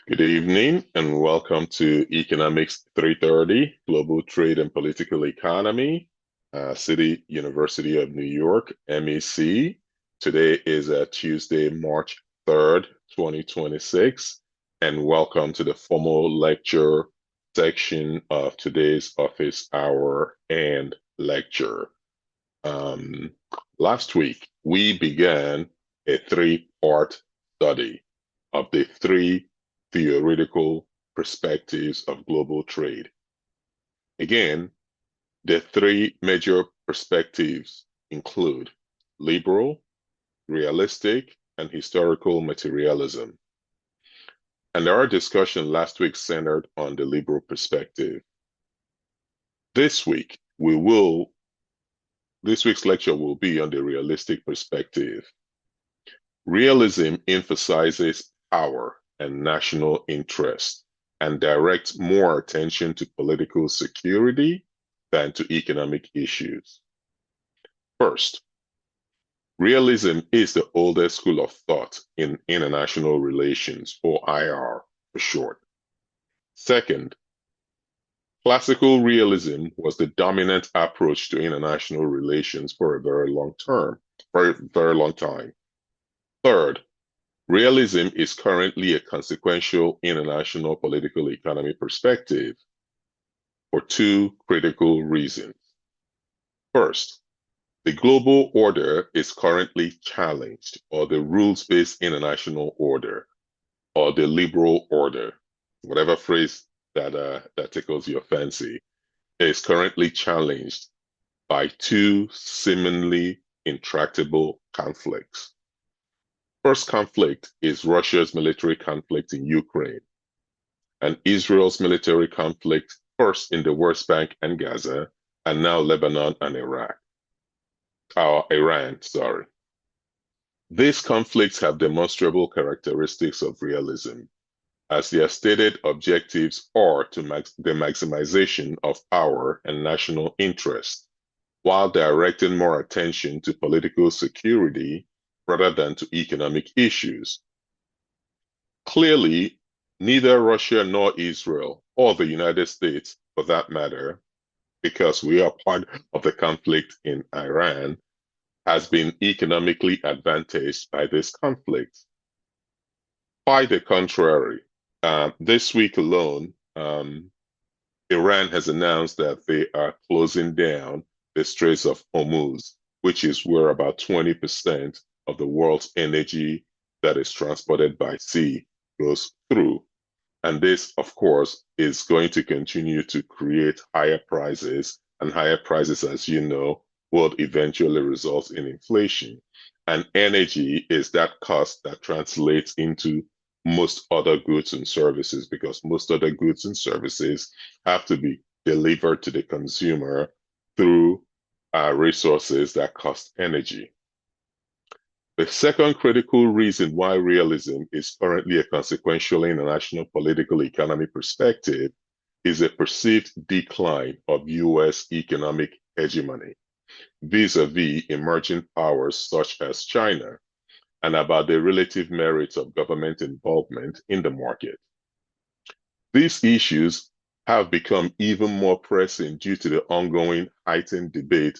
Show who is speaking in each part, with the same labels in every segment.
Speaker 1: Good evening and welcome to Economics 330, Global Trade and Political Economy, City University of New York, MEC. Today is Tuesday, March 3rd, 2026, and welcome to the formal lecture section of today's office hour and lecture. Um, Last week, we began a three-part study of the three theoretical perspectives of global trade. Again, the three major perspectives include liberal, realistic, and historical materialism. And our discussion last week centered on the liberal perspective. This week, this week's lecture will be on the realistic perspective. Realism emphasizes power and national interest and directs more attention to political security than to economic issues. First, realism is the oldest school of thought in international relations, or IR for short. Second, classical realism was the dominant approach to international relations for a very long time. Third, realism is currently a consequential international political economy perspective for two critical reasons. First, the global order is currently challenged, or the rules-based international order, or the liberal order, whatever phrase that tickles your fancy, is currently challenged by two seemingly intractable conflicts. First conflict is Russia's military conflict in Ukraine and Israel's military conflict first in the West Bank and Gaza, and now Lebanon and Iran, sorry. These conflicts have demonstrable characteristics of realism, as their stated objectives are the maximization of power and national interest, while directing more attention to political security rather than to economic issues. Clearly, neither Russia nor Israel, or the United States for that matter, because we are part of the conflict in Iran, has been economically advantaged by this conflict. By the contrary, this week alone, Iran has announced that they are closing down the Straits of Hormuz, which is where about 20% of the world's energy that is transported by sea goes through. And this, of course, is going to continue to create higher prices, and higher prices, as you know, will eventually result in inflation. And energy is that cost that translates into most other goods and services, because most other goods and services have to be delivered to the consumer through resources that cost energy. The second critical reason why realism is currently a consequential international political economy perspective is a perceived decline of US economic hegemony vis-a-vis emerging powers such as China, and about the relative merits of government involvement in the market. These issues have become even more pressing due to the ongoing heightened debate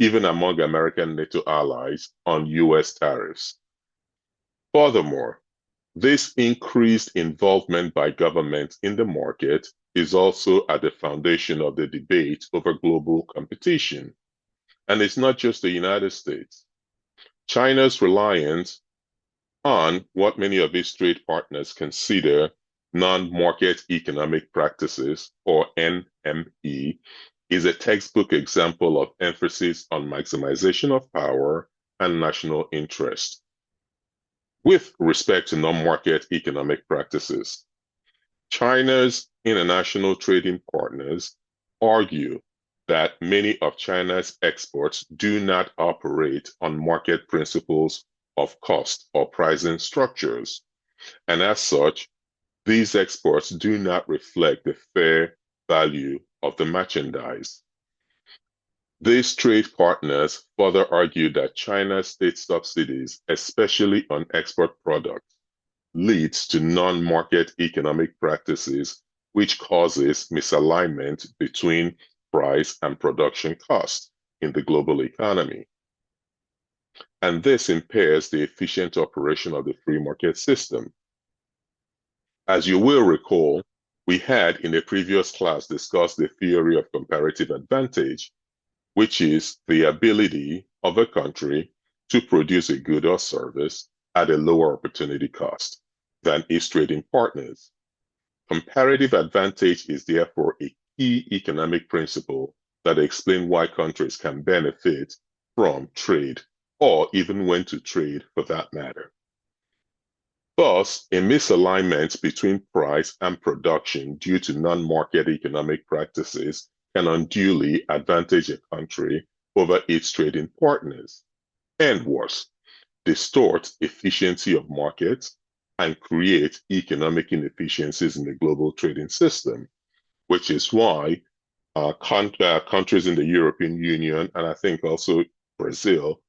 Speaker 1: even among American NATO allies on US tariffs. Furthermore, this increased involvement by governments in the market is also at the foundation of the debate over global competition. And it's not just the United States. China's reliance on what many of its trade partners consider non-market economic practices, or NME, is a textbook example of emphasis on maximization of power and national interest. With respect to non-market economic practices, China's international trading partners argue that many of China's exports do not operate on market principles of cost or pricing structures, and as such, these exports do not reflect the fair value of the merchandise. These trade partners further argue that China's state subsidies, especially on export products, leads to non-market economic practices, which causes misalignment between price and production costs in the global economy. And this impairs the efficient operation of the free market system. As you will recall, we had in a previous class discussed the theory of comparative advantage, which is the ability of a country to produce a good or service at a lower opportunity cost than its trading partners. Comparative advantage is therefore a key economic principle that explains why countries can benefit from trade, or even when to trade for that matter. Thus, a misalignment between price and production due to non-market economic practices can unduly advantage a country over its trading partners, and worse, distort efficiency of markets and create economic inefficiencies in the global trading system, which is why countries in the European Union, and I think also Brazil,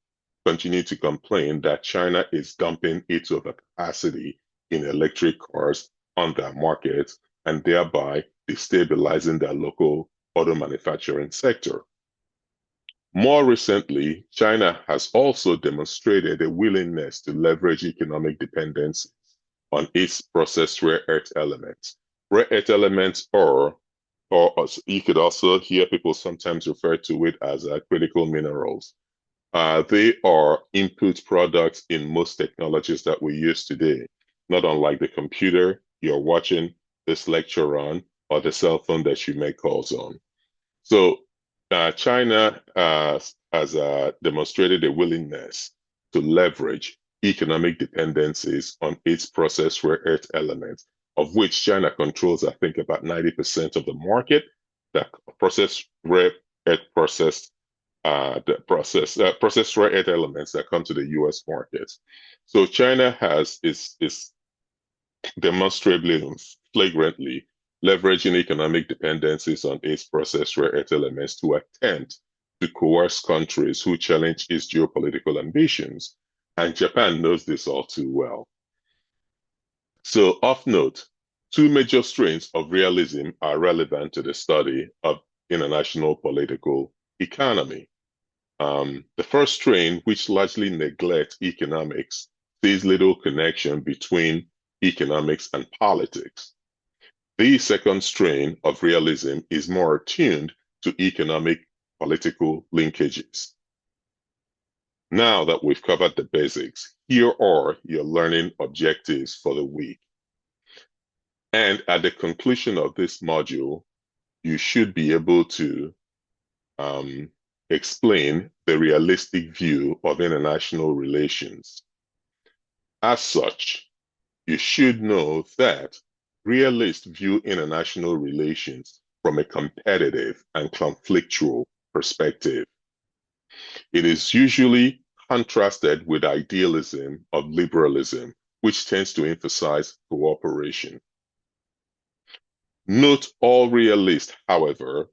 Speaker 1: continue to complain that China is dumping its overcapacity in electric cars on their markets and thereby destabilizing their local auto manufacturing sector. More recently, China has also demonstrated a willingness to leverage economic dependencies on its processed rare earth elements. Rare earth elements are, or you could also hear people sometimes refer to it as critical minerals. They are input products in most technologies that we use today, not unlike the computer you're watching this lecture on or the cell phone that you make calls on. So China has demonstrated a willingness to leverage economic dependencies on its processed rare earth elements, of which China controls, I think, about 90% of the market. That processed rare earth processed rare earth elements that come to the U.S. market. So China is demonstrably and flagrantly leveraging economic dependencies on its processed rare earth elements to attempt to coerce countries who challenge its geopolitical ambitions. And Japan knows this all too well. So, of note, two major strains of realism are relevant to the study of international political economy. The first strain, which largely neglects economics, sees little connection between economics and politics. The second strain of realism is more attuned to economic political linkages. Now that we've covered the basics, here are your learning objectives for the week. And at the conclusion of this module, you should be able to explain the realistic view of international relations. As such, you should know that realists view international relations from a competitive and conflictual perspective. It is usually contrasted with idealism of liberalism, which tends to emphasize cooperation. Not all realists, however,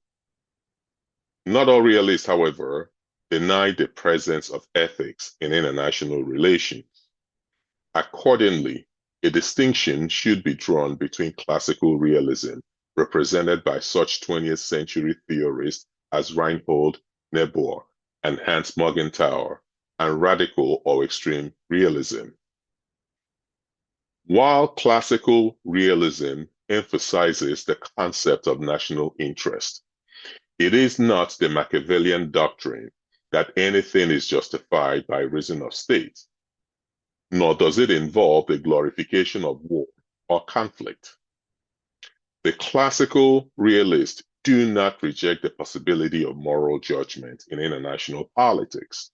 Speaker 1: deny the presence of ethics in international relations. Accordingly, a distinction should be drawn between classical realism, represented by such 20th century theorists as Reinhold Niebuhr and Hans Morgenthau, and radical or extreme realism. While classical realism emphasizes the concept of national interest, it is not the Machiavellian doctrine that anything is justified by reason of state, nor does it involve the glorification of war or conflict. The classical realists do not reject the possibility of moral judgment in international politics.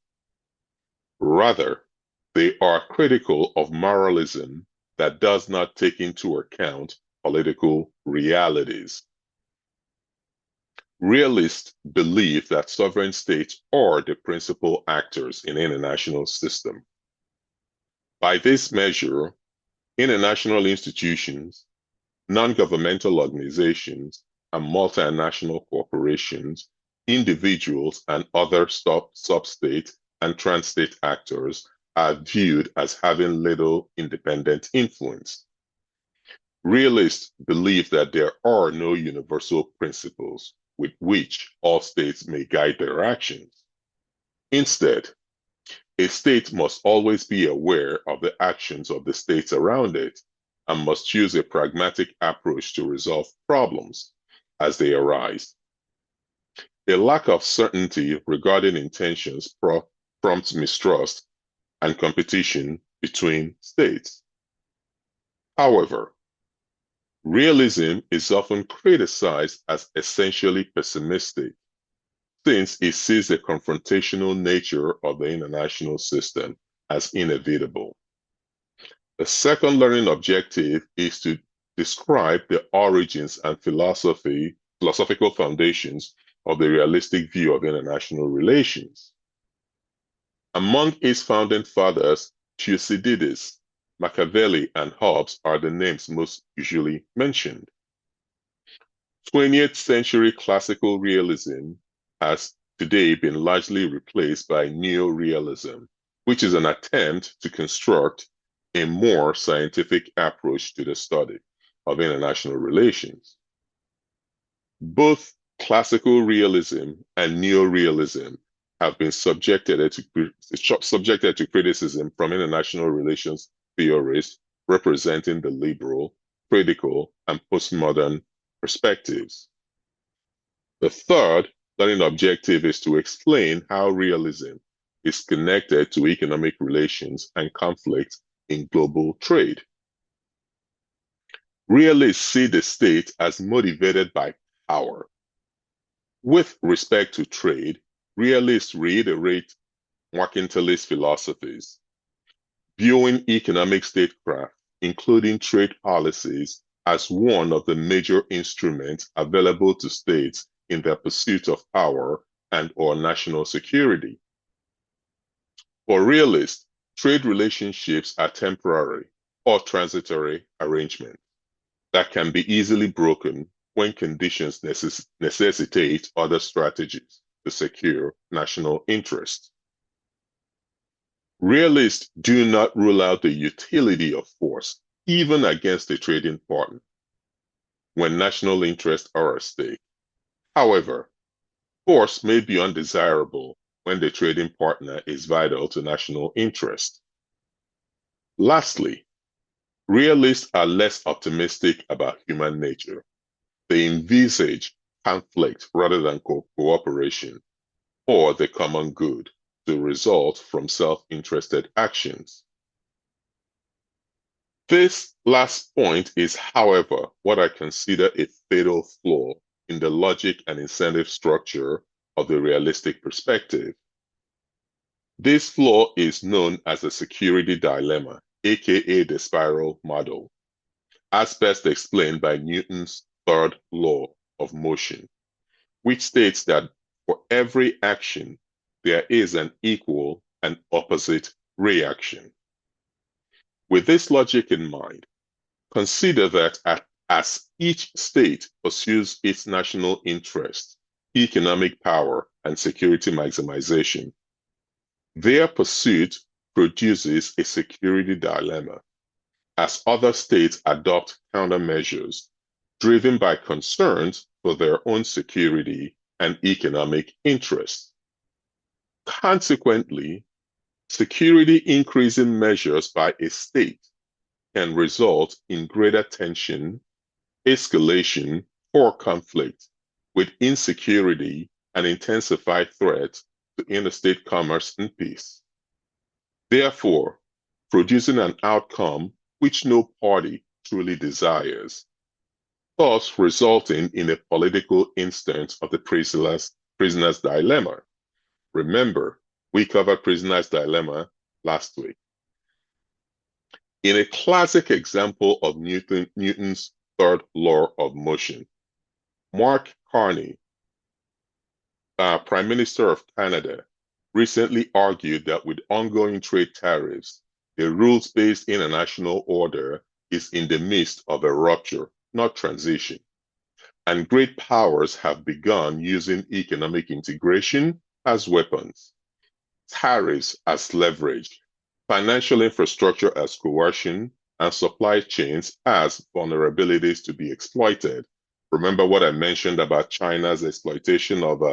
Speaker 1: Rather, they are critical of moralism that does not take into account political realities. Realists believe that sovereign states are the principal actors in international system. By this measure, international institutions, non-governmental organizations, and multinational corporations, individuals, and other sub-state and trans-state actors are viewed as having little independent influence. Realists believe that there are no universal principles with which all states may guide their actions. Instead, a state must always be aware of the actions of the states around it and must use a pragmatic approach to resolve problems as they arise. A lack of certainty regarding intentions prompts mistrust and competition between states. However, realism is often criticized as essentially pessimistic since it sees the confrontational nature of the international system as inevitable. The second learning objective is to describe the origins and philosophical foundations of the realistic view of international relations. Among its founding fathers, Thucydides, Machiavelli, and Hobbes are the names most usually mentioned. 20th century classical realism has today been largely replaced by neorealism, which is an attempt to construct a more scientific approach to the study of international relations. Both classical realism and neorealism have been subjected to criticism from international relations theorists representing the liberal, critical, and postmodern perspectives. The third learning objective is to explain how realism is connected to economic relations and conflict in global trade. Realists see the state as motivated by power. With respect to trade, realists reiterate mercantilist philosophies, viewing economic statecraft, including trade policies, as one of the major instruments available to states in their pursuit of power and/or national security. For realists, trade relationships are temporary or transitory arrangements that can be easily broken when conditions necessitate other strategies to secure national interest. Realists do not rule out the utility of force, even against a trading partner, when national interests are at stake. However, force may be undesirable when the trading partner is vital to national interest. Lastly, realists are less optimistic about human nature. They envisage conflict rather than cooperation or the common good to result from self-interested actions. This last point is, however, what I consider a fatal flaw in the logic and incentive structure of the realistic perspective. This flaw is known as the security dilemma, aka the spiral model, as best explained by Newton's third law of motion, which states that for every action, there is an equal and opposite reaction. With this logic in mind, consider that as each state pursues its national interest, economic power, and security maximization, their pursuit produces a security dilemma as other states adopt countermeasures driven by concerns for their own security and economic interests. Consequently, security increasing measures by a state can result in greater tension, escalation, or conflict, with insecurity and intensified threats to interstate commerce and peace. Therefore, producing an outcome which no party truly desires, thus resulting in a political instance of the prisoner's dilemma. Remember, we covered prisoner's dilemma last week. In a classic example of Newton's third law of motion, Mark Carney, Prime Minister of Canada, recently argued that with ongoing trade tariffs, the rules-based international order is in the midst of a rupture, not transition. And great powers have begun using economic integration as weapons, tariffs as leverage, financial infrastructure as coercion, and supply chains as vulnerabilities to be exploited. Remember what I mentioned about China's exploitation of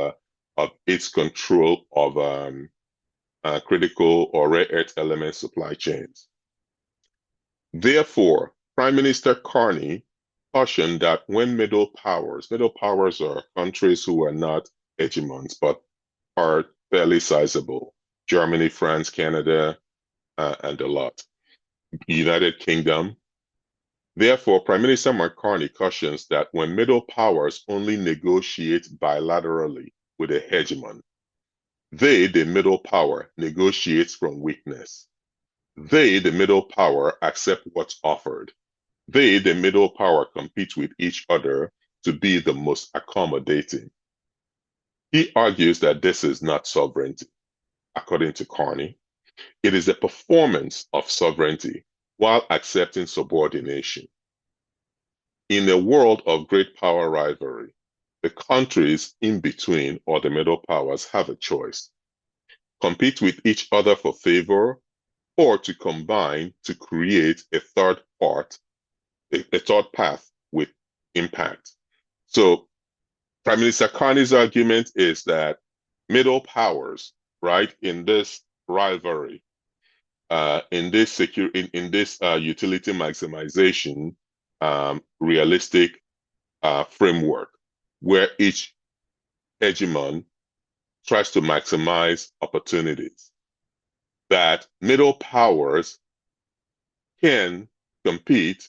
Speaker 1: its control of critical or rare earth element supply chains. Therefore, Prime Minister Carney cautioned that when middle powers are countries who are not hegemons but are fairly sizable, Germany, France, Canada, and a lot, United Kingdom. Therefore, Prime Minister Carney cautions that when middle powers only negotiate bilaterally with a hegemon, they, the middle power, negotiates from weakness. They, the middle power, accept what's offered. They, the middle power, compete with each other to be the most accommodating. He argues that this is not sovereignty, according to Carney. It is a performance of sovereignty while accepting subordination. In a world of great power rivalry, the countries in between or the middle powers have a choice: compete with each other for favor or to combine to create a third path with impact. So Prime Minister Carney's argument is that middle powers, right, in this rivalry, in this utility maximization realistic framework, where each hegemon tries to maximize opportunities, that middle powers can compete,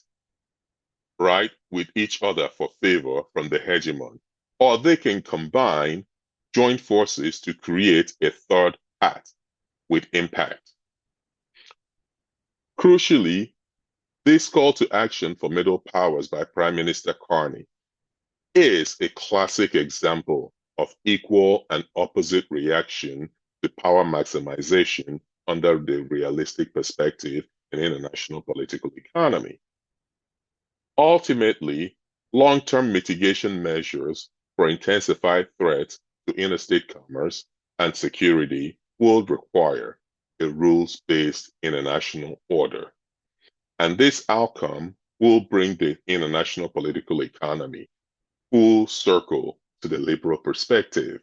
Speaker 1: right, with each other for favor from the hegemon, or they can combine, join forces to create a third path with impact. Crucially, this call to action for middle powers by Prime Minister Carney is a classic example of equal and opposite reaction to power maximization under the realistic perspective in international political economy. Ultimately, long-term mitigation measures for intensified threats to interstate commerce and security will require a rules-based international order. And this outcome will bring the international political economy full circle to the liberal perspective,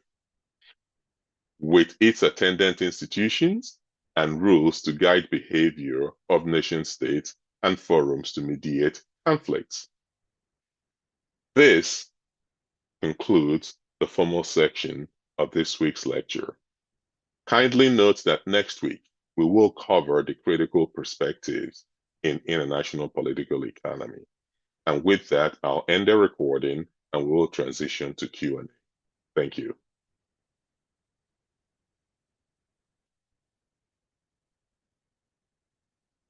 Speaker 1: with its attendant institutions and rules to guide behavior of nation states and forums to mediate conflicts. This concludes the formal section of this week's lecture. Kindly note that next week we will cover the critical perspectives in international political economy. And with that, I'll end the recording and we'll transition to Q&A. Thank you.